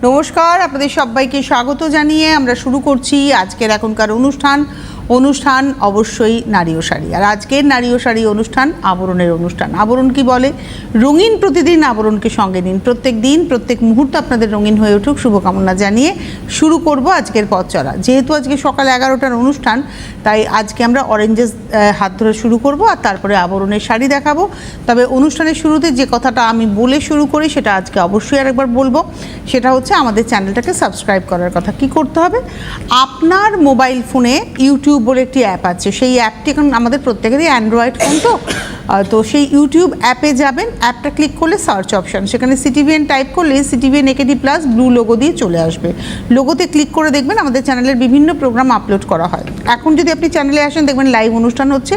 নমস্কার, আপনাদের সবাইকে স্বাগত জানিয়ে আমরা শুরু করছি আজকের এখনকার অনুষ্ঠান অবশ্যই নারী ও শাড়ি। আর আজকের নারী ও শাড়ি অনুষ্ঠান আবরণের অনুষ্ঠান। আবরণ কি বলে? রঙিন প্রতিদিন আবরণকে সঙ্গে নিন। প্রত্যেক দিন প্রত্যেক মুহূর্ত আপনাদের রঙিন হয়ে উঠুক শুভকামনা জানিয়ে শুরু করব আজকের পথ চলা। যেহেতু আজকে সকাল 11টার অনুষ্ঠান, তাই আজকে আমরা অরেঞ্জেস হাত ধরে শুরু করব আর তারপরে আবরণের শাড়ি দেখাবো। তবে অনুষ্ঠানের শুরুতে যে কথাটা আমি বলে শুরু করি সেটা আজকে অবশ্যই আরেকবার বলবো, সেটা হচ্ছে আমাদের চ্যানেলটাকে সাবস্ক্রাইব করার কথা। কি করতে হবে? আপনার মোবাইল ফোনে ইউটিউব বলে একটি অ্যাপ আছে, সেই অ্যাপটি এখন আমাদের প্রত্যেকেরই অ্যান্ড্রয়েড ফোন, তো সেই ইউটিউব অ্যাপে যাবেন, অ্যাপটা ক্লিক করলে সার্চ অপশান, সেখানে সিটিভিএন টাইপ করলে CTVN AKD plus blue logo দিয়ে চলে আসবে। লোগোতে ক্লিক করে দেখবেন আমাদের চ্যানেলের বিভিন্ন প্রোগ্রাম আপলোড করা হয়। এখন যদি আপনি চ্যানেলে আসেন দেখবেন লাইভ অনুষ্ঠান হচ্ছে,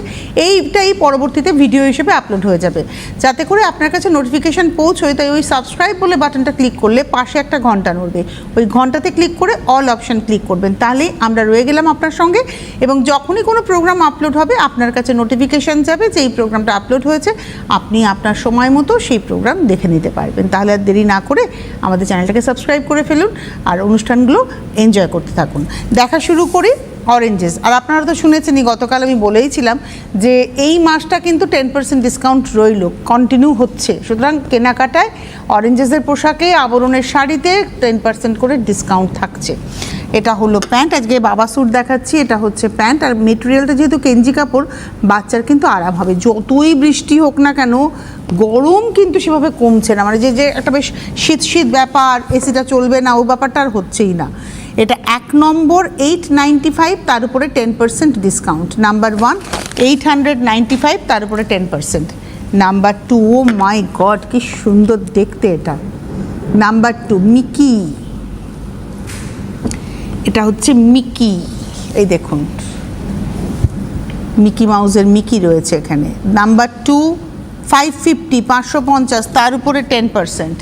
এইটাই পরবর্তীতে ভিডিও হিসেবে আপলোড হয়ে যাবে। যাতে করে আপনার কাছে নোটিফিকেশান পৌঁছয়, তাই ওই সাবস্ক্রাইব বলে বাটনটা ক্লিক করলে পাশে একটা ঘন্টা নড়বে, ওই ঘন্টাতে ক্লিক করে অল অপশান ক্লিক করবেন, তাহলেই আমরা রয়ে গেলাম আপনার সঙ্গে। এবং যখনই কোনো প্রোগ্রাম আপলোড হবে আপনার কাছে নোটিফিকেশান যাবে যে এই প্রোগ্রামটা আপলোড হয়েছে, আপনি আপনার সময় মতো সেই প্রোগ্রাম দেখে নিতে পারবেন। তাহলে আর দেরি না করে আমাদের চ্যানেলটাকে সাবস্ক্রাইব করে ফেলুন আর অনুষ্ঠানগুলো এনজয় করতে থাকুন। দেখা শুরু করি অরেঞ্জেস। আর আপনারা তো শুনেছেনই, গতকাল আমি বলেইছিলাম যে এই মাসটা কিন্তু 10% ডিসকাউন্ট রইল, কন্টিনিউ হচ্ছে। সুতরাং কেনাকাটায় অরেঞ্জেসের পোশাকে, আবরণের শাড়িতে 10% করে ডিসকাউন্ট থাকছে। এটা হলো প্যান্ট, আজকে বাবা স্যুট দেখাচ্ছি, এটা হচ্ছে প্যান্ট। আর মেটেরিয়ালটা যেহেতু কেঞ্জি কাপড়, বাচ্চার কিন্তু আরাম হবে। যতই বৃষ্টি হোক না কেন, গরম কিন্তু সেভাবে কমছে না, মানে যে একটা বেশ শীত ব্যাপার, এসিটা চলবে না, ও ব্যাপারটা আর হচ্ছেই না। এটা 1 নম্বর 895, তার উপরে 10% ডিসকাউন্ট। নাম্বার 1 895, তার উপরে 10%। নাম্বার 2, ও মাই গড কি সুন্দর দেখতে এটা। নাম্বার 2 মিকি, এটা হচ্ছে মিকি, এই দেখুন মিকি মাউসের মিকি রয়েছে এখানে। নাম্বার 2 550, 550, তার উপরে 10%।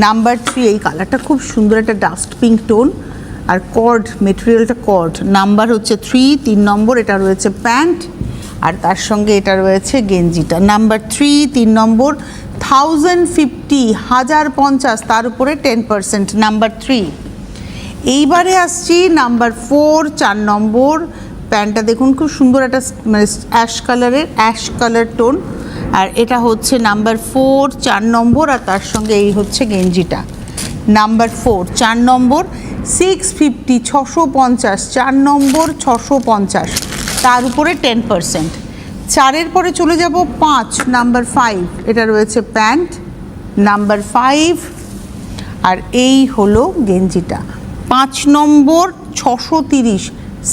নাম্বার 3, এই কালারটা খুব সুন্দর, একটা ডাস্ট পিঙ্ক টোন, আর কর্ড মেটেরিয়ালটা কর্ড। নাম্বার হচ্ছে 3 নম্বর, এটা রয়েছে প্যান্ট, আর তার সঙ্গে এটা রয়েছে গেঞ্জিটা। নাম্বার 3 নম্বর 1050, 1050, তার উপরে 10%। নাম্বার 3। এইবারে আসছি নাম্বার 4 নম্বর, প্যান্টটা দেখুন খুব সুন্দর, একটা মানে অ্যাশ কালার টোন, আর এটা হচ্ছে নাম্বার 4 নম্বর, আর তার সঙ্গে এই হচ্ছে গেঞ্জিটা। নাম্বার 4 নম্বর 650, 650, 4 নম্বর 650, তার উপরে 10%। 4-এর পরে চলে যাব 5 নাম্বার 5, এটা রয়েছে প্যান্ট। নাম্বার 5, আর এই হলো গেঞ্জিটা। 5 নম্বর 630,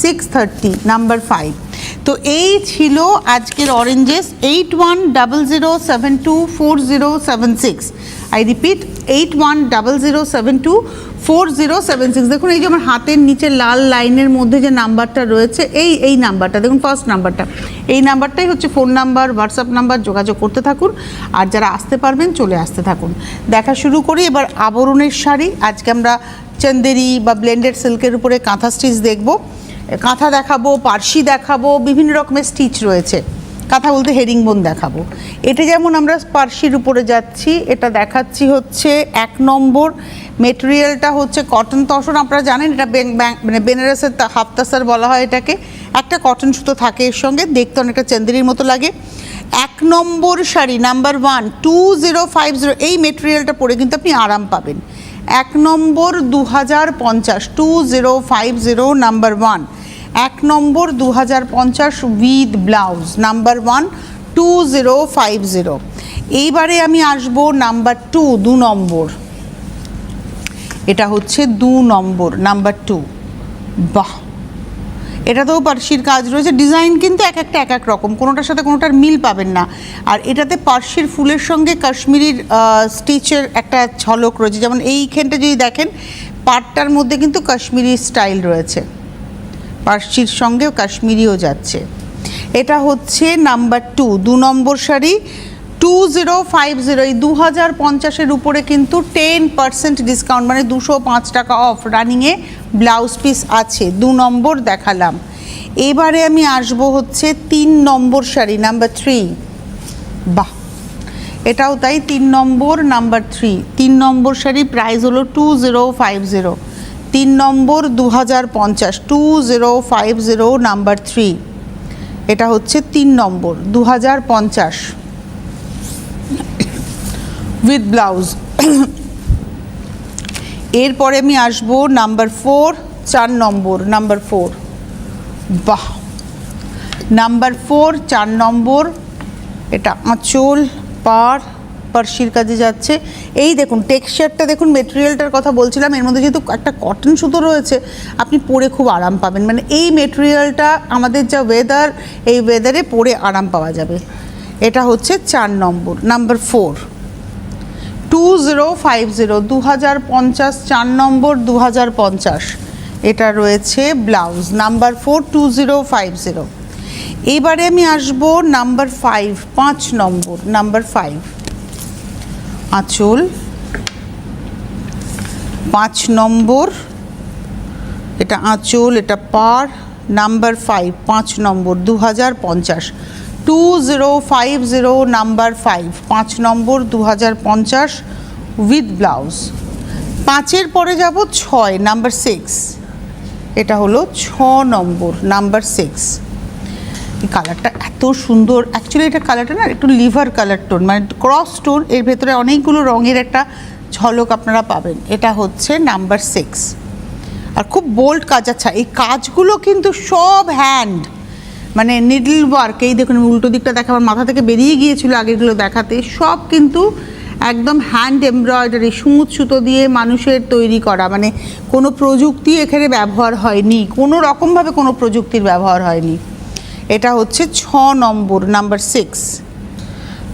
630, নাম্বার 5। তো এই ছিল আজকের অরেঞ্জেস। 8100724076। I repeat 8100724076। দেখুন এই যে আমার হাতের নিচে লাল লাইনের মধ্যে যে নাম্বারটা রয়েছে, এই নাম্বারটা দেখুন, ফার্স্ট নাম্বারটা, এই নাম্বারটাই হচ্ছে ফোন নাম্বার, হোয়াটসঅ্যাপ নাম্বার। যোগাযোগ করতে থাকুন, আর যারা আসতে পারবেন চলে আসতে থাকুন। দেখা শুরু করি এবার আবরণের শাড়ি। আজকে আমরা চন্দেরি বা ব্লেন্ডেড সিল্কের উপরে কাঁথা স্টিচ দেখব, কাঁথা দেখাবো, পার্সি দেখাবো, বিভিন্ন রকমের স্টিচ রয়েছে। কাঁথা বলতে হেরিংবোন দেখাবো। এটা যেমন আমরা পার্সির উপরে যাচ্ছি, এটা দেখাচ্ছি হচ্ছে 1 নম্বর। মেটেরিয়ালটা হচ্ছে কটন তসর, আপনারা জানেন এটা মানে বেনারসের হাফতাসার বলা হয় এটাকে। একটা কটন সুতো থাকে এর সঙ্গে, দেখতে অনেকটা চন্দেরির মতো লাগে। 1 নম্বর শাড়ি নাম্বার 1 2050, এই মেটেরিয়ালটা পরে কিন্তু আপনি আরাম পাবেন। 1 নম্বর 2050, 2050, number 1। 1 number 2050 with blouse, number 1 2050। এইবারে আমি আসবো নাম্বার 2 নম্বর, এটা হচ্ছে 2 নম্বর, নাম্বার 2। বাহ, এটাতেও পার্সির কাজ রয়েছে, ডিজাইন কিন্তু এক এক রকম, কোনোটার সাথে কোনোটার মিল পাবেন না। আর এটাতে পার্সির ফুলের সঙ্গে কাশ্মীরির স্টিচের একটা ঝলক রয়েছে। যেমন এইখানটা যদি দেখেন, পাটটার মধ্যে কিন্তু কাশ্মীরি স্টাইল রয়েছে, পার্সির সঙ্গেও কাশ্মীরিও যাচ্ছে। এটা হচ্ছে নাম্বার 2 নম্বর শাড়ি 2050। এই 2050-এর উপরে কিন্তু 10% ডিসকাউন্ট, মানে 205 টাকা অফ। রানিংয়ে ব্লাউজ পিস আছে। 2 নম্বর দেখালাম। এবারে আমি আসবো হচ্ছে 3 নম্বর শাড়ি নাম্বার 3। বাহ, এটাও তাই 3 নম্বর নাম্বার 3, 3 নম্বর শাড়ি প্রাইস হলো 2050, 3 নম্বর 2050, 2050 নাম্বার 3, এটা হচ্ছে 3 নম্বর 2050 উইথ ব্লাউজ। এরপরে আমি আসবো নাম্বার 4, 4 নম্বর, নাম্বার 4, বাহ, নাম্বার 4 4 নম্বর, এটা আঁচল পার্সির কাজে যাচ্ছে। এই দেখুন টেক্সচারটা দেখুন, মেটেরিয়ালটার কথা বলছিলাম, এর মধ্যে যেহেতু একটা কটন সুতো রয়েছে আপনি পরে খুব আরাম পাবেন, মানে এই মেটেরিয়ালটা আমাদের যা ওয়েদার, এই ওয়েদারে পরে আরাম পাওয়া যাবে। এটা হচ্ছে 4 নম্বর নাম্বার 4, 2050, 2050, 4 নম্বর 2050, এটা রয়েছে ব্লাউজ নাম্বার 4, 2050। এবারে আমি আসবো নাম্বার 5, 5 নম্বর, নাম্বার 5, আঁচল 5 নম্বর, এটা আঁচল, এটা পার, নাম্বার 5, 5 নম্বর 2050, 2050 নাম্বার 5, 5 নম্বর 2050 উইথ ব্লাউজ। 5-এর পরে যাব 6 নাম্বার 6, এটা হলো 6 নম্বর নাম্বার 6। এই কালারটা এত সুন্দর, অ্যাকচুয়ালি এটা কালারটা না একটু লিভার কালার টোন, মানে ক্রস টোন, এর ভেতরে অনেকগুলো রঙের একটা ঝলক আপনারা পাবেন। এটা হচ্ছে নাম্বার 6, আর খুব বোল্ড কাজ। আচ্ছা, এই কাজগুলো কিন্তু সব হ্যান্ড, মানে নিডল ওয়ার্ক। এই দেখুন উল্টো দিকটা দেখা আমার মাথা থেকে বেরিয়ে গিয়েছিল আগেগুলো দেখাতে, সব কিন্তু একদম হ্যান্ড এমব্রয়ডারি, সুঁচ সুতো দিয়ে মানুষের তৈরি করা, মানে কোনো প্রযুক্তি এখানে ব্যবহার হয়নি, কোনো রকমভাবে কোনো প্রযুক্তির ব্যবহার হয়নি। এটা হচ্ছে 6 নম্বর নাম্বার 6,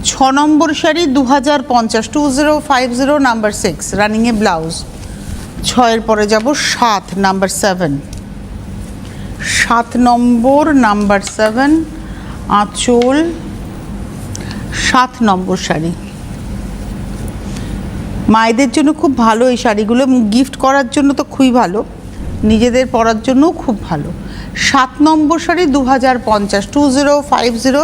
6 নম্বর শাড়ি 2050, 2050 নাম্বার 6 রানিংয়ে ব্লাউজ। 6-এর পরে যাব 7 নাম্বার 7, 7 নম্বর নাম্বার 7, আঁচল 7 নম্বর শাড়ি। মায়েদের জন্য খুব ভালো এই শাড়িগুলো, গিফট করার জন্য তো খুবই ভালো, নিজেদের পরার জন্যও খুব ভালো। 7 নম্বর শাড়ি 2050, 2050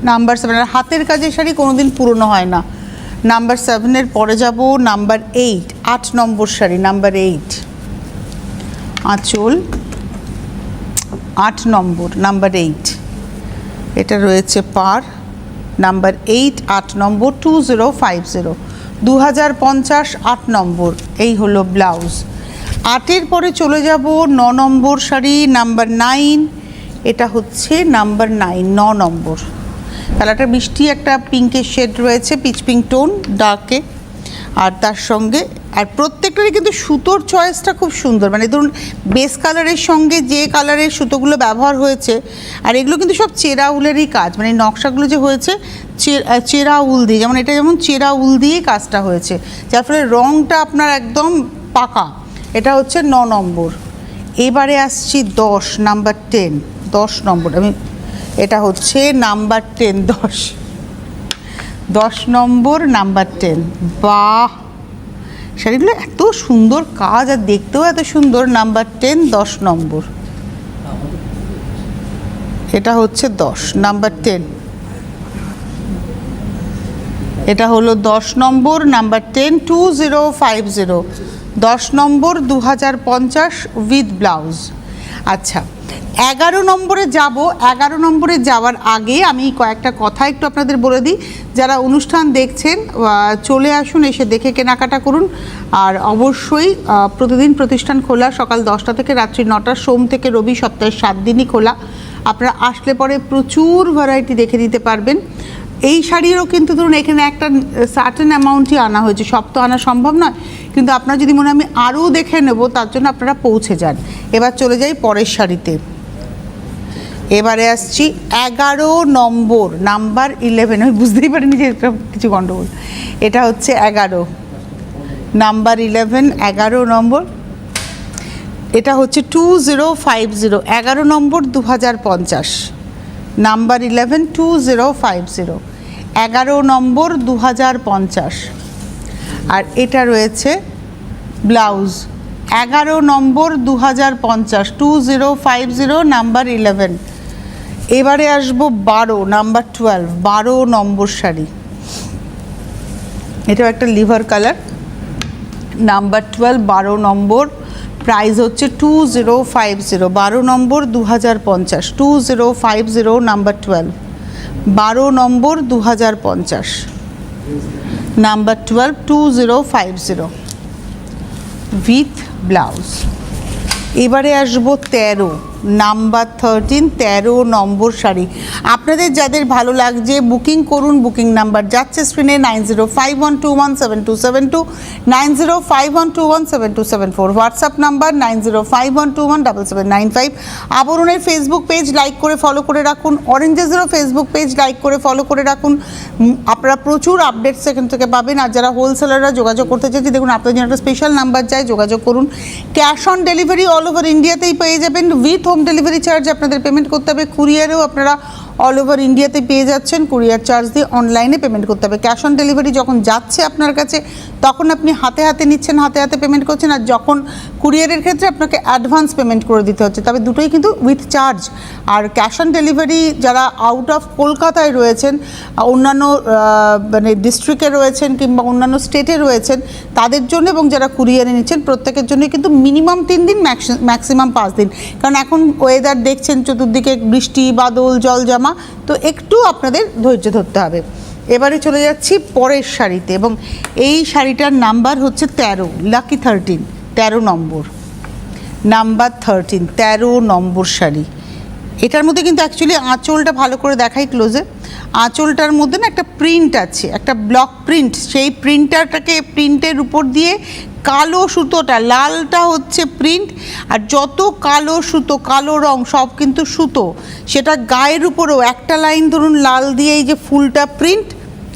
নাম্বার 7, আর হাতের কাজের শাড়ি কোনোদিন পুরনো হয় না। নাম্বার 7-এর পরে যাব নাম্বার 8, 8 নম্বর শাড়ি নাম্বার 8, আঁচল 8 নম্বর নাম্বার 8, এটা রয়েছে পার, নাম্বার 8, 8 নম্বর 2050, 2050 8 নম্বর, এই হলো ব্লাউজ। 8-এর পরে চলে যাব 9 নম্বর শাড়ি নাম্বার 9, এটা হচ্ছে নাম্বার 9, 9 নম্বর। কালারটা মিষ্টি একটা পিঙ্কের শেড রয়েছে, পিচ পিঙ্ক টোন ডার্কে, আর তার সঙ্গে আর প্রত্যেকটারই কিন্তু সুতোর চয়েসটা খুব সুন্দর, মানে ধরুন বেস কালারের সঙ্গে যে কালারের সুতোগুলো ব্যবহার হয়েছে, আর এগুলো কিন্তু সব চেরা উলেরই কাজ, মানে নকশাগুলো যে হয়েছে চেরা উল দিয়ে, যেমন এটা যেমন চেরা উল দিয়েই কাজটা হয়েছে, যার ফলে রঙটা আপনার একদম পাকা। এটা হচ্ছে 9 নম্বর। এবারে আসছি 10 নাম্বার 10, 10 নম্বর, আমি এটা হচ্ছে নাম্বার 10, 10 নম্বর নাম্বার 10। বাহ, শাড়িগুলো এত সুন্দর কাজ আর দেখতেও এত সুন্দর। নাম্বার 10, 10 নম্বর, এটা হচ্ছে 10 নাম্বার 10, এটা হলো 10 নম্বর নাম্বার 10, 2050, 10 নম্বর 2050 উইথ ব্লাউজ। আচ্ছা, 11 নম্বরে যাব। 11 নম্বরে যাওয়ার আগে আমি কয়েকটা কথা একটু আপনাদের বলে দিই। যারা অনুষ্ঠান দেখছেন চলে আসুন, এসে দেখে কেনাকাটা করুন। আর অবশ্যই প্রতিদিন প্রতিষ্ঠান খোলা, সকাল 10টা থেকে রাত্রি 9টা, সোম থেকে রবি সপ্তাহে 7 দিনই খোলা। আপনারা আসলে পরে প্রচুর ভ্যারাইটি দেখে নিতে পারবেন। এই শাড়িরও কিন্তু ধরুন এখানে একটা সার্টেন অ্যামাউন্টই আনা হয়েছে, সব তো আনা সম্ভব নয়, কিন্তু আপনার যদি মনে হয় আমি আরও দেখে নেব, তার জন্য আপনারা পৌঁছে যান। এবার চলে যাই পরের শাড়িতে। এবারে আসছি 11 নম্বর নাম্বার 11, আমি বুঝতেই পারিনি যে এটা কিছু গণ্ডগোল। এটা হচ্ছে 11 নাম্বার 11, 11 নম্বর, এটা হচ্ছে 2050, 11 নম্বর 2050, নাম্বার 11, 2050, 11 নম্বর 2050। আর এটা রয়েছে ব্লাউজ 11 নম্বর 2050, 2050 নাম্বার 11। এবারে আসবো 12 নাম্বার 12, 12 নম্বর শাড়ি। এটাও একটা লিভার কালার, নাম্বার 12, 12 নম্বর, প্রাইস হচ্ছে 2050, 12 নম্বর 2050, 2050, number 12, 12 number 2050, number 12, 2050 with blouse. এবারে আসবো 13, নাম্বার 13, 13 নম্বর শাড়ি। আপনাদের যাদের ভালো লাগছে বুকিং করুন, বুকিং নাম্বার যাচ্ছে স্ক্রিনে 9051217272, 9051217274, হোয়াটসঅ্যাপ নাম্বার 9051217795। আবরণের ফেসবুক পেজ লাইক করে ফলো করে রাখুন, অরেঞ্জেসেরও ফেসবুক পেজ লাইক করে ফলো করে রাখুন, আপনারা প্রচুর আপডেট সেখান থেকে পাবেন। আর যারা হোলসেলাররা যোগাযোগ করতে চাইছে, দেখুন আপনাদের জন্য একটা স্পেশাল নাম্বার যায়, যোগাযোগ করুন। Cash on delivery all over ইন্ডিয়াতেই পেয়ে যাবেন, উইথ হোম ডেলিভারি চার্জ আপনাদের পেমেন্ট করতে হবে। কুরিয়ারেও আপনারা অল ওভার ইন্ডিয়াতে পেয়ে যাচ্ছেন, কুরিয়ার চার্জ দিয়ে অনলাইনে পেমেন্ট করতে হবে। ক্যাশ অন ডেলিভারি যখন যাচ্ছে আপনার কাছে তখন আপনি হাতে হাতে নিচ্ছেন, হাতে হাতে পেমেন্ট করছেন, আর যখন কুরিয়ারের ক্ষেত্রে আপনাকে অ্যাডভান্স পেমেন্ট করে দিতে হচ্ছে, তবে দুটোই কিন্তু উইথ চার্জ। আর ক্যাশ অন ডেলিভারি যারা আউট অফ কলকাতায় রয়েছেন, অন্যান্য মানে ডিস্ট্রিক্টে রয়েছেন কিংবা অন্যান্য স্টেটে রয়েছেন তাদের জন্য, এবং যারা কুরিয়ারে নিচ্ছেন প্রত্যেকের জন্যই কিন্তু মিনিমাম 3 দিন, ম্যাক্সিমাম 5 দিন। কারণ এখন ওয়েদার দেখছেন চতুর্দিকে বৃষ্টি, বাদল, জল জমা, তো একটু আপনাদের ধৈর্য ধরতে হবে। এবারে চলে যাচ্ছি পরের শাড়িতে, এবং এই শাড়িটার নাম্বার হচ্ছে 13, লাকি 13, 13 নম্বর, নাম্বার 13, 13 নম্বর শাড়ি। এটার মধ্যে কিন্তু অ্যাকচুয়ালি আঁচলটা ভালো করে দেখাই ক্লোজে। আঁচলটার মধ্যে না একটা প্রিন্ট আছে, একটা ব্লক প্রিন্ট, সেই প্রিন্টের উপর দিয়ে কালো সুতোটা, লালটা হচ্ছে প্রিন্ট, আর যত কালো সুতো, কালো রং সব কিন্তু সুতো, সেটা গায়ের উপরেও একটা লাইন ধরুন লাল দিয়ে এই যে ফুলটা প্রিন্ট।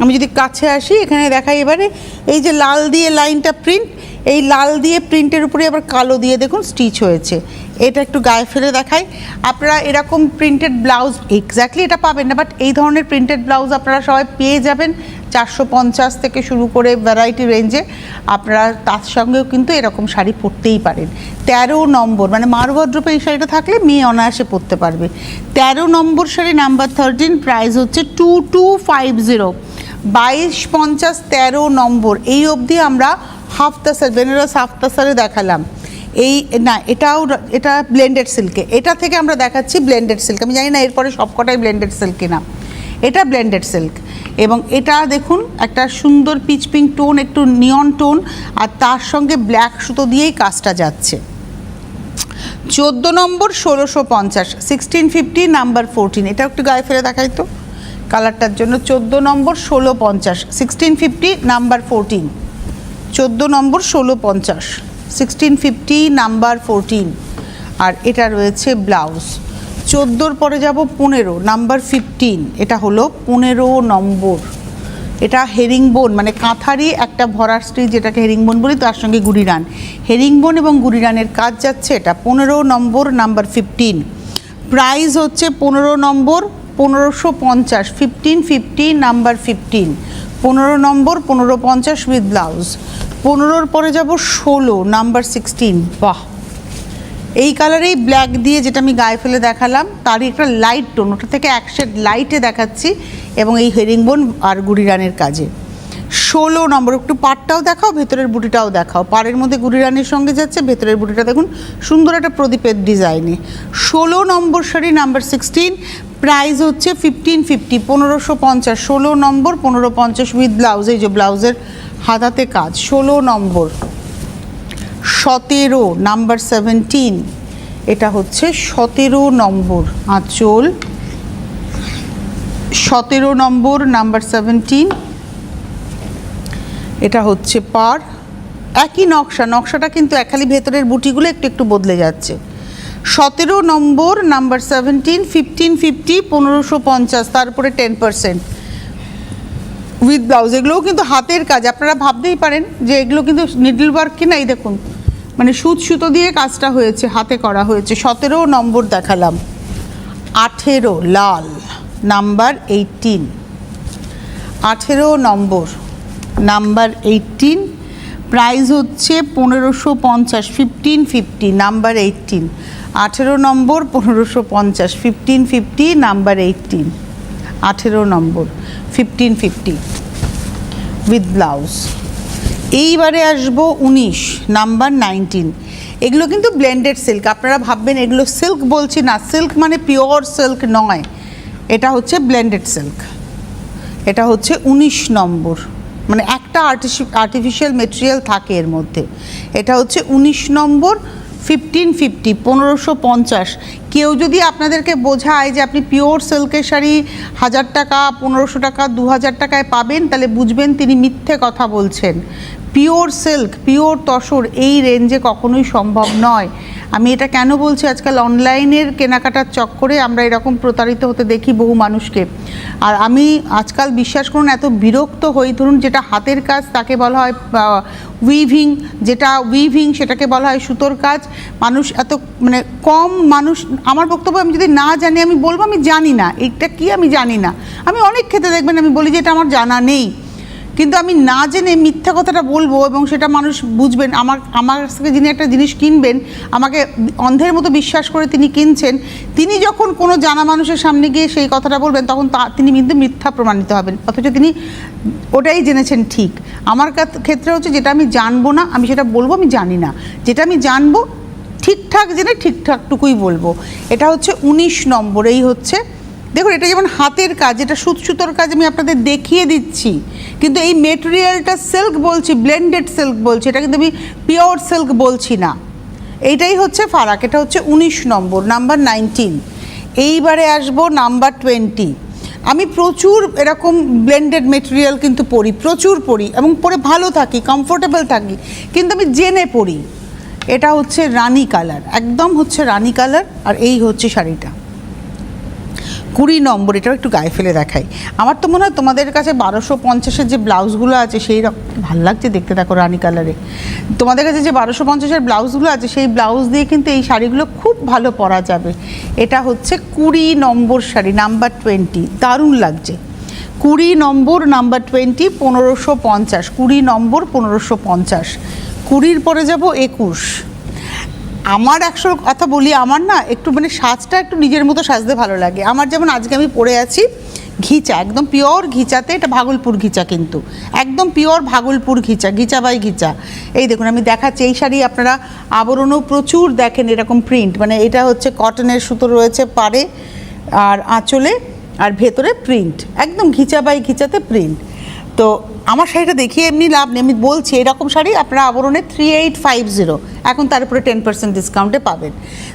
আমি যদি কাছে আসি এখানে দেখাই এবারে, এই যে লাল দিয়ে লাইনটা প্রিন্ট, এই লাল দিয়ে প্রিন্টের উপরে আবার কালো দিয়ে দেখুন স্টিচ হয়েছে। এটা একটু গায়ে ফেলে দেখাই। আপনারা এরকম প্রিন্টেড ব্লাউজ এক্স্যাক্টলি এটা পাবেন না, বাট এই ধরনের প্রিন্টেড ব্লাউজ আপনারা সবাই পেয়ে যাবেন 450 থেকে শুরু করে ভ্যারাইটি রেঞ্জে। আপনারা তার সঙ্গেও কিন্তু এরকম শাড়ি পরতেই পারেন। 13 নম্বর, মানে মারওয়ার ড্রপে এই শাড়িটা থাকলে মেয়ে অনায়াসে পরতে পারবে। 13 নম্বর শাড়ি, নাম্বার 13, প্রাইস হচ্ছে 2250, 2250, 13 নম্বর। এই অবধি আমরা হাফ তাসার, বেনারস হাফ তাসারে দেখালাম। এই না, এটা ব্লেন্ডেড সিল্কে, এটা থেকে আমরা দেখাচ্ছি ব্লেন্ডেড সিল্ক। আমি জানি না এরপরে সবকটাই ব্লেন্ডেড সিল্ক কিনা, এটা ব্লেন্ডেড সিল্ক। এবং এটা দেখুন একটা সুন্দর পিচ পিঙ্ক টোন, একটু নিয়ন টোন, আর তার সঙ্গে ব্ল্যাক সুতো দিয়েই কাজটা যাচ্ছে। 14 নম্বর, 1650, 1650, নাম্বার 14। এটা একটু গায়ে ফেলে দেখাই তো কালারটার জন্য। 14 নম্বর, 1650, 1650, নাম্বার 14, 14 নম্বর, 1650, 1650, নাম্বার 14। আর এটা রয়েছে ব্লাউজ। 14-র পরে যাব 15, নাম্বার 15, এটা হলো 15 নম্বর। এটা হেরিংবোন, মানে কাঁথারই একটা ভরার স্টিচ, যেটাকে হেরিংবোন বলি, তার সঙ্গে গুড়িরান, হেরিংবোন এবং গুড়িরানের কাজ যাচ্ছে। এটা 15 নম্বর, নাম্বার 15, প্রাইস হচ্ছে 15 নম্বর 1550, 1550, নাম্বার 15, 15 নম্বর 1550 উইথ ব্লাউজ। 15-র পরে যাব 16, নাম্বার 16। বাহ, এই কালারেই ব্ল্যাক দিয়ে যেটা আমি গায়ে ফেলে দেখালাম তারই একটা লাইট টোন, ওটা থেকে এক শেড লাইটে দেখাচ্ছি, এবং এই হেরিংবোন আর গুড়িরানের কাজে। 16 নম্বর, একটু পাড়টাও দেখাও, ভেতরের বুটিটাও দেখাও। পাড়ের মধ্যে গুড়িরানের সঙ্গে যাচ্ছে, ভেতরের বুটিটা দেখুন সুন্দর একটা প্রদীপের ডিজাইনে। 16 নম্বর শাড়ি, নাম্বার 16, প্রাইস হচ্ছে 1550, 1550, 16 নম্বর 1550 উইথ ব্লাউজ। এই যে ব্লাউজের হাতাতে কাজ। 16 নম্বর। 17, নাম্বার 17, এটা হচ্ছে 17 নম্বর আঁচল। 17 নম্বর, নাম্বার 17, এটা হচ্ছে পাড়। একই নকশা, নকশাটা কিন্তু খালি ভেতরের বুটিগুলো একটু একটু বদলে যাচ্ছে। 17 নম্বর, নাম্বার 17, 1550, 1550, তারপরে 10% উইথ ব্লাউজ। এগুলোও কিন্তু হাতের কাজ, আপনারা ভাবতেই পারেন যে এগুলো কিন্তু নিডল ওয়ার্ক কিনা। এই দেখুন, মানে সুতো দিয়ে কাজটা হয়েছে, হাতে করা হয়েছে। 17 নম্বর দেখালাম। 18 লাল, নাম্বার 18, 18 নম্বর, নাম্বার 18, প্রাইস হচ্ছে 1550, 1550, number 18, 18 number 1550, 1550, number 18, 18 number 1550। With blouse. এইবারে আসবো 19 নাম্বার 19। এগুলো কিন্তু ব্লেন্ডেড সিল্ক। আপনারা ভাববেন এগুলো সিল্ক বলছি না, সিল্ক মানে পিওর সিল্ক নয়, এটা হচ্ছে ব্লেন্ডেড সিল্ক। এটা হচ্ছে 19 নম্বর, মানে একটা আর্টিফিশিয়াল মেটেরিয়াল থাকে এর মধ্যে। এটা হচ্ছে 19 নম্বর, 1550, 1550। কেউ যদি আপনাদেরকে বোঝায় যে আপনি পিওর সিল্কের শাড়ি 1000 টাকা, 1500 টাকা, 2000 টাকায় পাবেন, তাহলে বুঝবেন তিনি মিথ্যে কথা বলছেন। পিওর সিল্ক, পিওর তসর এই রেঞ্জে কখনোই সম্ভব নয়। আমি এটা কেন বলছি, আজকাল অনলাইনের কেনাকাটার চক্করে আমরা এরকম প্রতারিত হতে দেখি বহু মানুষকে। আর আমি আজকাল বিশ্বাস করুন এত বিরক্ত হই, ধরুন যেটা হাতের কাজ তাকে বলা হয় উইভিং, যেটা উইভিং সেটাকে বলা হয় সুতোর কাজ। মানুষ এত মানে কম মানুষ, আমার বক্তব্য আমি যদি না জানি আমি বলবো আমি জানি না, এটা কি আমি জানি না। আমি অনেক ক্ষেত্রে দেখবেন আমি বলি যে এটা আমার জানা নেই, কিন্তু আমি না জেনে মিথ্যা কথাটা বলবো এবং সেটা মানুষ বুঝবেন। আমার কাছ থেকে যিনি একটা জিনিস কিনবেন, আমাকে অন্ধের মতো বিশ্বাস করে তিনি কিনছেন, তিনি যখন কোনো জানা মানুষের সামনে গিয়ে সেই কথাটা বলবেন তখন তিনি কিন্তু মিথ্যা প্রমাণিত হবেন, অথচ তিনি ওটাই জেনেছেন ঠিক। আমার ক্ষেত্রে হচ্ছে যেটা আমি জানবো না আমি সেটা বলবো আমি জানি না, যেটা আমি জানবো ঠিকঠাক জেনে ঠিকঠাকটুকুই বলবো। এটা হচ্ছে 19 নম্বর। এই হচ্ছে দেখুন, এটা যেমন হাতের কাজ, এটা সুতোর কাজ আমি আপনাদের দেখিয়ে দিচ্ছি, কিন্তু এই মেটেরিয়ালটা সিল্ক বলছি, ব্লেন্ডেড সিল্ক বলছি, এটা কিন্তু আমি পিওর সিল্ক বলছি না। এইটাই হচ্ছে ফারাক। এটা হচ্ছে 19 নম্বর, নাম্বার 19। এইবারে আসবো নাম্বার 20। আমি প্রচুর এরকম ব্লেন্ডেড মেটেরিয়াল কিন্তু পরি, প্রচুর পরি এবং পরে ভালো থাকি, কমফোর্টেবল থাকি, কিন্তু আমি জেনে পরি। এটা হচ্ছে রানী কালার, একদম হচ্ছে রানী কালার। আর এই হচ্ছে শাড়িটা 20 নম্বর। এটাও একটু গায়ে ফেলে দেখাই। আমার তো মনে হয় তোমাদের কাছে 1250-এর যে ব্লাউজগুলো আছে সেই রকম ভালো লাগছে দেখতে, দেখো রানী কালারে। তোমাদের কাছে যে 1250-এর ব্লাউজগুলো আছে সেই ব্লাউজ দিয়ে কিন্তু এই শাড়িগুলো খুব ভালো পরা যাবে। এটা হচ্ছে 20 নম্বর শাড়ি, নাম্বার 20, দারুণ লাগছে। 20 নম্বর, নাম্বার 20, 1550। 20 নম্বর, 1550। 20-র পরে যাব 21। আমার একশো কথা বলি, আমার না একটু মানে সাজটা একটু নিজের মতো সাজতে ভালো লাগে। আমার যেমন আজকে আমি পরে আছি ঘিচা, একদম পিওর ঘিচাতে, এটা ভাগলপুর ঘিচা, কিন্তু একদম pure Bhagalpur ghicha, ghicha by ঘিচা। এই দেখুন আমি দেখাচ্ছি, এই শাড়ি আপনারা আবরণও প্রচুর দেখেন এরকম প্রিন্ট, মানে এটা হচ্ছে কটনের সুতো রয়েছে পাড়ে আর আঁচলে, আর ভেতরে প্রিন্ট, একদম ঘিচা বাই ঘিচাতে প্রিন্ট। তো আমার শাড়িটা দেখিয়ে এমনি লাভ নেই, আমি বলছি এরকম শাড়ি আপনারা আবরণে 3850, এখন তার উপরে 10% ডিসকাউন্টে পাবেন।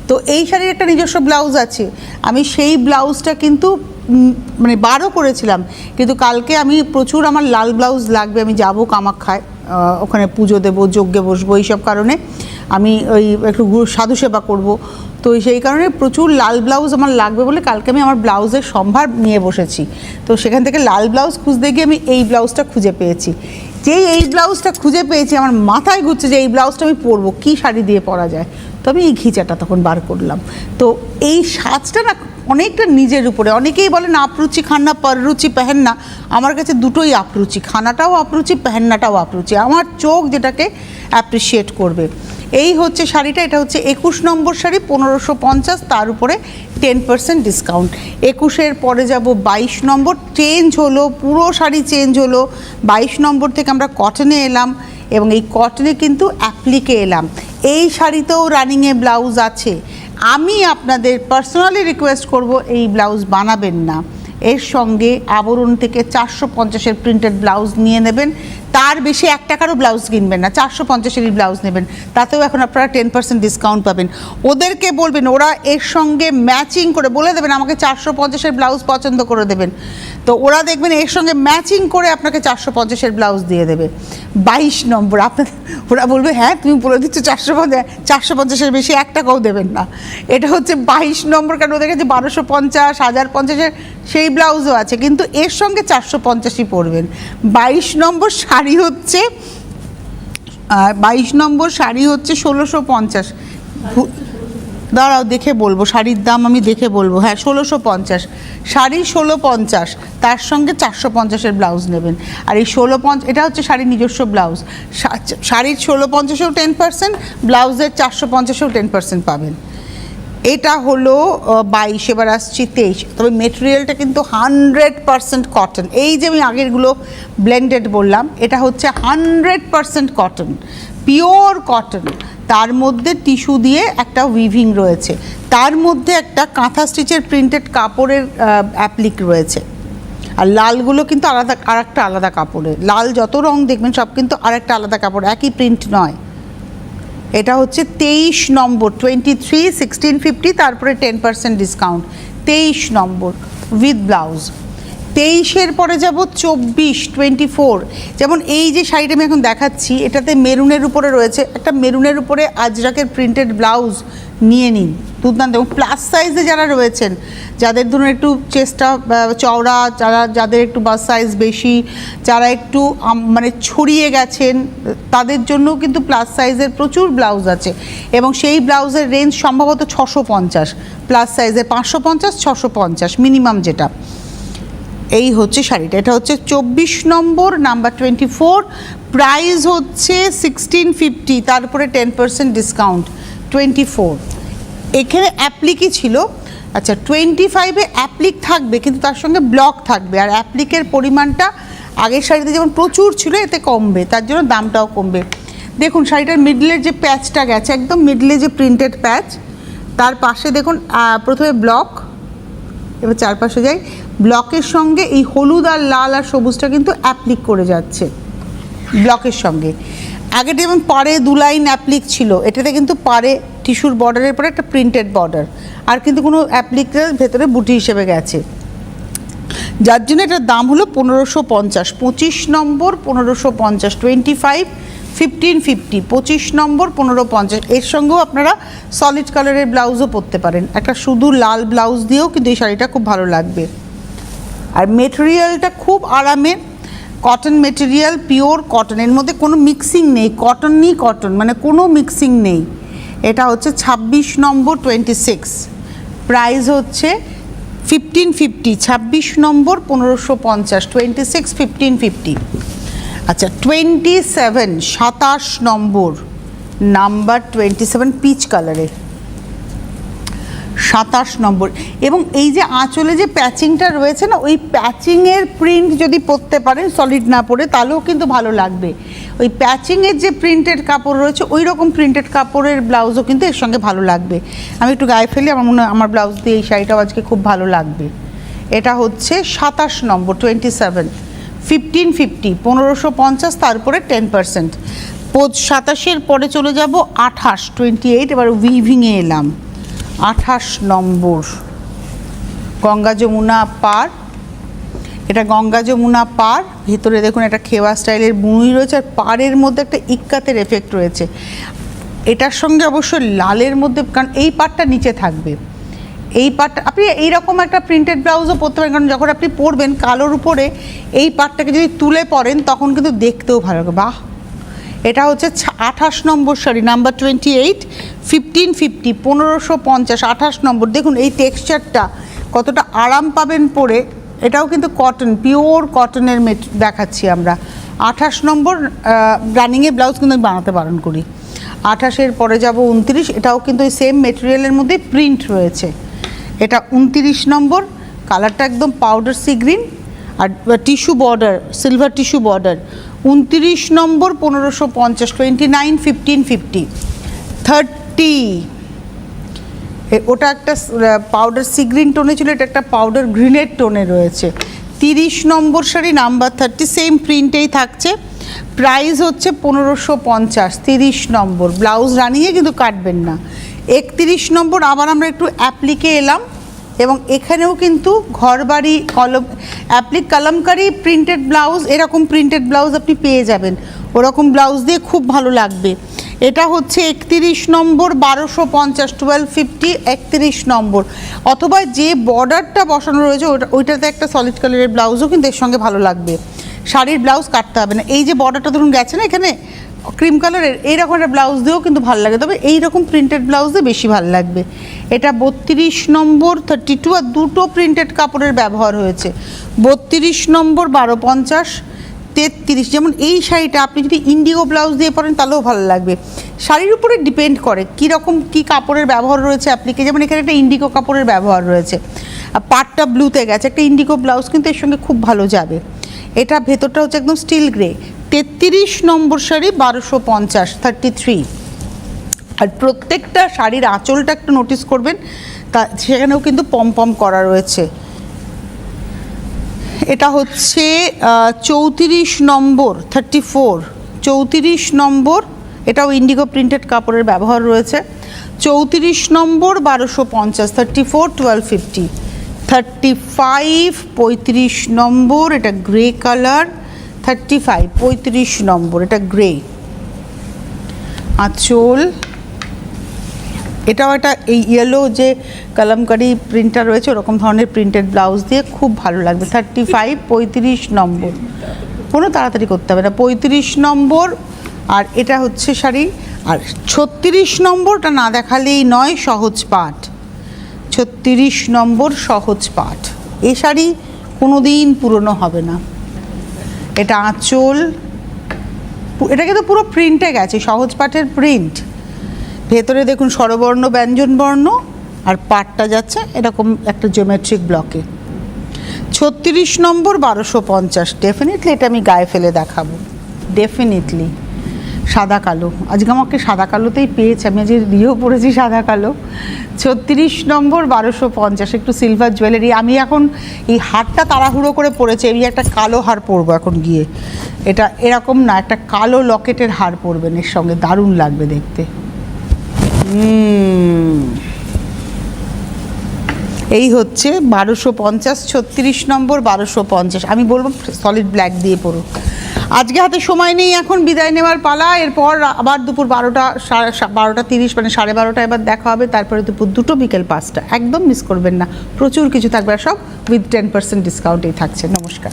তো এই শাড়ির একটা নিজস্ব ব্লাউজ আছে, আমি সেই ব্লাউজটা কিন্তু মানে 12 করেছিলাম, কিন্তু কালকে আমি প্রচুর আমার লাল ব্লাউজ লাগবে, আমি যাব কামাখ্যায়, ওখানে পুজো দেবো, যজ্ঞে বসবো, এইসব কারণে আমি ওই একটু সাধু সেবা করবো, তো সেই কারণে প্রচুর লাল ব্লাউজ আমার লাগবে বলে কালকে আমি আমার ব্লাউজের সম্ভার নিয়ে বসেছি। তো সেখান থেকে লাল ব্লাউজ খুঁজতে গিয়ে আমি এই ব্লাউজটা খুঁজে পেয়েছি। যেই এই ব্লাউজটা খুঁজে পেয়েছি আমার মাথায় ঘুরছে যে এই ব্লাউজটা আমি পরবো, কী শাড়ি দিয়ে পরা যায়। তো আমি এই ঘিচাটা তখন বার করলাম। তো এই সাজটা না অনেকটা নিজের উপরে। অনেকেই বলেন আপরুচি খান্না পররুচি পেহেন্না, আমার কাছে দুটোই আপরুচি, খানাটাও আপরুচি, পেহেন্নাটাও আপরুচি, আমার চোখ যেটাকে অ্যাপ্রিসিয়েট করবে। এই হচ্ছে শাড়িটা, এটা হচ্ছে 21 নম্বর শাড়ি, 1550, তার উপরে 10% ডিসকাউন্ট। 21-এর পরে যাব 22 নম্বর, চেঞ্জ হলো, পুরো শাড়ি চেঞ্জ হলো। 22 নম্বর থেকে আমরা কটনে এলাম এবং এই কটনে কিন্তু অ্যাপ্লিকে এলাম। এই শাড়িতেও রানিংয়ে ব্লাউজ আছে। আমি আপনাদের পার্সোনালি রিকোয়েস্ট করব এই ব্লাউজ বানাবেন না, এর সঙ্গে আবরণ থেকে 450-এর প্রিন্টেড ব্লাউজ নিয়ে নেবেন, তার বেশি 1 টাকারও ব্লাউজ কিনবেন না, 450-এরই ব্লাউজ নেবেন, তাতেও এখন আপনারা 10% ডিসকাউন্ট পাবেন। ওদেরকে বলবেন, ওরা এর সঙ্গে ম্যাচিং করে বলে দেবেন আমাকে 450-এর ব্লাউজ পছন্দ করে দেবেন, তো ওরা দেখবেন এর সঙ্গে ম্যাচিং করে আপনাকে 450-এর ব্লাউজ দিয়ে দেবে। 22 নম্বর আপনাদের, ওরা বলবে হ্যাঁ তুমি বলে দিচ্ছ 450-এর বেশি 1 টাকাও দেবেন না। এটা হচ্ছে 22 নম্বর, কারণ ওদের কাছে 1250, 1050-এর সেই ব্লাউজও আছে, কিন্তু এর সঙ্গে 450-ই পরবেন। 22 নম্বর শাড়ি হচ্ছে 1650। দাঁড়াও দেখে বলবো, শাড়ির দাম আমি দেখে বলবো। হ্যাঁ 1650 শাড়ি, 1650, তার সঙ্গে 450-এর ব্লাউজ নেবেন। আর এই 1650 এটা হচ্ছে শাড়ির নিজস্ব ব্লাউজ। শাড়ির 1650-এও 10%, ব্লাউজের 450-এও 10% পাবেন। এটা হলো 22, এবার আসছি 23। তবে মেটেরিয়ালটা কিন্তু 100% কটন। এই যে আমি আগেরগুলো ব্লেন্ডেড বললাম, এটা হচ্ছে 100% কটন, পিওর কটন। তার মধ্যে টিস্যু দিয়ে একটা উইভিং রয়েছে, তার মধ্যে একটা কাঁথা স্টিচের প্রিন্টেড কাপড়ের অ্যাপ্লিক রয়েছে। আর লালগুলো কিন্তু আলাদা, আরেকটা আলাদা কাপড়ের। লাল যত রং দেখবেন সব কিন্তু আরেকটা আলাদা কাপড়, একই প্রিন্ট নয়। এটা হচ্ছে 23 নম্বর, 23 1650, তারপরে 10% ডিসকাউন্ট। 23 নম্বর উইথ ব্লাউজ। 23-এর পরে যাব 24 24। যেমন এই যে শাড়িটা আমি এখন দেখাচ্ছি, এটাতে মেরুনের উপরে রয়েছে, একটা মেরুনের উপরে আজরাকের প্রিন্টেড ব্লাউজ নিয়ে নিন, দুর্দান্ত। এবং প্লাস সাইজে যারা রয়েছেন, যাদের ধরুন একটু চেস্টটা চওড়া, যাদের একটু বাস সাইজ বেশি, যারা একটু মানে ছড়িয়ে গেছেন, তাদের জন্যও কিন্তু প্লাস সাইজের প্রচুর ব্লাউজ আছে। এবং সেই ব্লাউজের রেঞ্জ সম্ভবত 650, প্লাস সাইজে 550 650 মিনিমাম যেটা। এই হচ্ছে শাড়িটা, এটা হচ্ছে 24 নম্বর, নাম্বার 24। প্রাইস হচ্ছে 1650, তারপরে 10% ডিসকাউন্ট 24। এখানে অ্যাপ্লিকই ছিল। আচ্ছা, 25-এ অ্যাপ্লিক থাকবে, কিন্তু তার সঙ্গে ব্লক থাকবে। আর অ্যাপ্লিকের পরিমাণটা আগের শাড়িতে যেমন প্রচুর ছিল, এতে কমবে, তার জন্য দামটাও কমবে। দেখুন শাড়িটার মিডলের যে প্যাচটা গেছে, একদম মিডলে যে প্রিন্টেড প্যাচ, তার পাশে দেখুন প্রথমে ব্লক, এবার চারপাশে যাই, ব্লকের সঙ্গে এই হলুদ আর লাল আর সবুজটা কিন্তু অ্যাপ্লিক করে যাচ্ছে ব্লকের সঙ্গে। আগে যেমন পাড়ে 2 লাইন অ্যাপ্লিক ছিল, এটাতে কিন্তু পাড়ে টিস্যুর বর্ডারের পরে একটা প্রিন্টেড বর্ডার, আর কিন্তু কোনো অ্যাপ্লিকের ভেতরে বুটি হিসেবে গেছে, যার জন্য এটার দাম হলো 1550। 25 নম্বর 1550, 25 1550, 25 নম্বর 1550। এর সঙ্গেও আপনারা সলিড কালারের ব্লাউজও পরতে পারেন, একটা শুধু লাল ব্লাউজ দিয়েও কিন্তু এই শাড়িটা খুব ভালো লাগবে। আর মেটেরিয়ালটা খুব আরামের, কটন মেটেরিয়াল, পিওর কটন, এর মধ্যে কোনো মিক্সিং নেই, কটনই কটন, মানে কোনো মিক্সিং নেই। এটা হচ্ছে 26 নম্বর 26, প্রাইস হচ্ছে 1550। 26 নম্বর 1550, 26 1550। আচ্ছা 27, 27 নম্বর, নাম্বার 27, পিচ কালারের 27 নম্বর। এবং এই যে আঁচলে যে প্যাচিংটা রয়েছে না, ওই প্যাচিংয়ের প্রিন্ট যদি পরতে পারেন সলিড না পরে, তাহলেও কিন্তু ভালো লাগবে। ওই প্যাচিংয়ের যে প্রিন্টেড কাপড় রয়েছে, ওই রকম প্রিন্টেড কাপড়ের ব্লাউজও কিন্তু এর সঙ্গে ভালো লাগবে। আমি একটু গায়ে ফেলি, আমার মনে হয় আমার ব্লাউজ দিয়ে এই শাড়িটাও আজকে খুব ভালো লাগবে। এটা হচ্ছে 27 নম্বর 27, 1550, 1550, তারপরে 10%। 27-এর পরে চলে যাব 28, 28। এবার উইভিংয়ে এলাম। 28 নম্বর গঙ্গা যমুনা পার, এটা গঙ্গা যমুনা পার, ভিতরে দেখুন একটা খেওয়া স্টাইলের বুনুই রয়েছে, আর পাড়ের মধ্যে একটা ইক্কাতের এফেক্ট রয়েছে। এটার সঙ্গে অবশ্যই লালের মধ্যে, কারণ এই পাড়টা নিচে থাকবে, এই পাড়টা আপনি এইরকম একটা প্রিন্টেড ব্লাউজও পরতে পারেন, কারণ যখন আপনি পরবেন কালোর উপরে এই পাড়টাকে যদি তুলে পরেন, তখন কিন্তু দেখতেও ভালো লাগে। বাহ, এটা হচ্ছে 28 নম্বর শাড়ি, নাম্বার 28, 1550, 1550, 28 নম্বর। দেখুন এই টেক্সচারটা কতটা আরাম পাবেন পরে, এটাও কিন্তু কটন, পিওর কটনের দেখাচ্ছি আমরা। 28 নম্বর রানিংয়ে ব্লাউজ কিন্তু আমি বানাতে বারণ করি। 28-এর পরে যাব 29, এটাও কিন্তু ওই সেম মেটেরিয়ালের মধ্যে প্রিন্ট রয়েছে। এটা 29 নম্বর, কালারটা একদম পাউডার সি গ্রিন, আর tissue border, silver tissue border. 29 নম্বর 1550, 29 1550, 30। ওটা একটা পাউডার সি গ্রিন টোনে ছিল, এটা একটা পাউডার গ্রিনের টোনে রয়েছে। 30 নম্বর শাড়ি, নাম্বার 30, সেম প্রিন্টেই থাকছে। প্রাইস হচ্ছে 1550, 30 নম্বর। ব্লাউজ রানিয়ে কিন্তু কাটবেন না। 31 নম্বর, আবার আমরা একটু অ্যাপ্লিকে এলাম, এবং এখানেও কিন্তু ঘরবাড়ি কলম অ্যাপ্লিক কালামকারি প্রিন্টেড ব্লাউজ, এরকম প্রিন্টেড ব্লাউজ আপনি পেয়ে যাবেন, ওরকম ব্লাউজ দিয়ে খুব ভালো লাগবে। এটা হচ্ছে 31 নম্বর, 1250, 1250, 31 নম্বর। অথবা যে বর্ডারটা বসানো রয়েছে ওইটাতে একটা সলিড কালারের ব্লাউজও কিন্তু এর সঙ্গে ভালো লাগবে, শাড়ির ব্লাউজ কাটতে হবে না। এই যে বর্ডারটা ধরুন গেছে না এখানে ক্রিম কালারের, এইরকম একটা ব্লাউজ দিয়েও কিন্তু ভালো লাগে, তবে এইরকম প্রিন্টেড ব্লাউজে বেশি ভালো লাগবে। এটা 32 নম্বর 32, আর দুটো প্রিন্টেড কাপড়ের ব্যবহার হয়েছে। 32 নম্বর 1250, 33। যেমন এই শাড়িটা আপনি যদি ইন্ডিগো ব্লাউজ দিয়ে পরেন তাহলেও ভালো লাগবে। শাড়ির উপরে ডিপেন্ড করে কীরকম কী কাপড়ের ব্যবহার রয়েছে অ্যাপ্লিকে। যেমন এখানে একটা ইন্ডিগো কাপড়ের ব্যবহার রয়েছে, আর পাটটা ব্লুতে গেছে, একটা ইন্ডিগো ব্লাউজ কিন্তু এর সঙ্গে খুব ভালো যাবে। এটা ভেতরটা হচ্ছে একদম স্টিল গ্রে। 33 নম্বর শাড়ি 1250, 33। আর প্রত্যেকটা শাড়ির আঁচলটা একটু নোটিস করবেন, তা সেখানেও কিন্তু পম পম করা রয়েছে। এটা হচ্ছে 34 নম্বর 34, 34 নম্বর, এটাও ইন্ডিগো প্রিন্টেড কাপড়ের ব্যবহার রয়েছে। 34 নম্বর 1250, 34 1250, 35 35 নম্বর, এটা গ্রে কালার, 35 35 নম্বর, এটা গ্রে আঁচল। এটাও একটা এই ইয়েলো যে কালামকারি প্রিন্টটা রয়েছে ওরকম ধরনের প্রিন্টেড ব্লাউজ দিয়ে খুব ভালো লাগবে। 35 35 নম্বর, কোনো তাড়াতাড়ি করতে হবে না। 35 নম্বর, আর এটা হচ্ছে শাড়ি। আর 36 নম্বরটা না দেখালেই নয়, সহজ পাট। 36 নম্বর সহজ পাট, এই শাড়ি কোনো দিন পুরনো হবে না। এটা আঁচল, এটা কিন্তু পুরো প্রিন্টে গেছে, সহজ পাটের প্রিন্ট। ভেতরে দেখুন স্বরবর্ণ ব্যঞ্জনবর্ণ, আর পাটটা যাচ্ছে এরকম একটা জিওমেট্রিক ব্লকে। 36 নম্বর 1250, ডেফিনেটলি এটা আমি গায়ে ফেলে দেখাবো, ডেফিনেটলি। সাদা কালো, আজকে আমাকে সাদা কালোতেই পেয়েছে, আমি আজকে দিয়েও পড়েছি সাদা কালো। 36 নম্বর 1250, একটু সিলভার জুয়েলারি। আমি এখন এই হারটা তাড়াহুড়ো করে পরেছি, আমি একটা কালো হার পরবো এখন গিয়ে। এটা এরকম না, একটা কালো লকেটের হার পরবেন এর সঙ্গে, দারুণ লাগবে দেখতে। এই হচ্ছে 1250, 36 নম্বর 1250। আমি বলবো সলিড ব্ল্যাক দিয়ে পড়ো। আজকে হাতে সময় নেই, এখন বিদায় নেওয়ার পালা। এরপর আবার দুপুর 12টা 12:30 মানে 12:30 এবার দেখা হবে। তারপরে দুপুর 2টো বিকেল 5টা, একদম মিস করবেন না। প্রচুর কিছু থাকবে, আর সব উইথ 10% ডিসকাউন্টেই থাকছে। নমস্কার।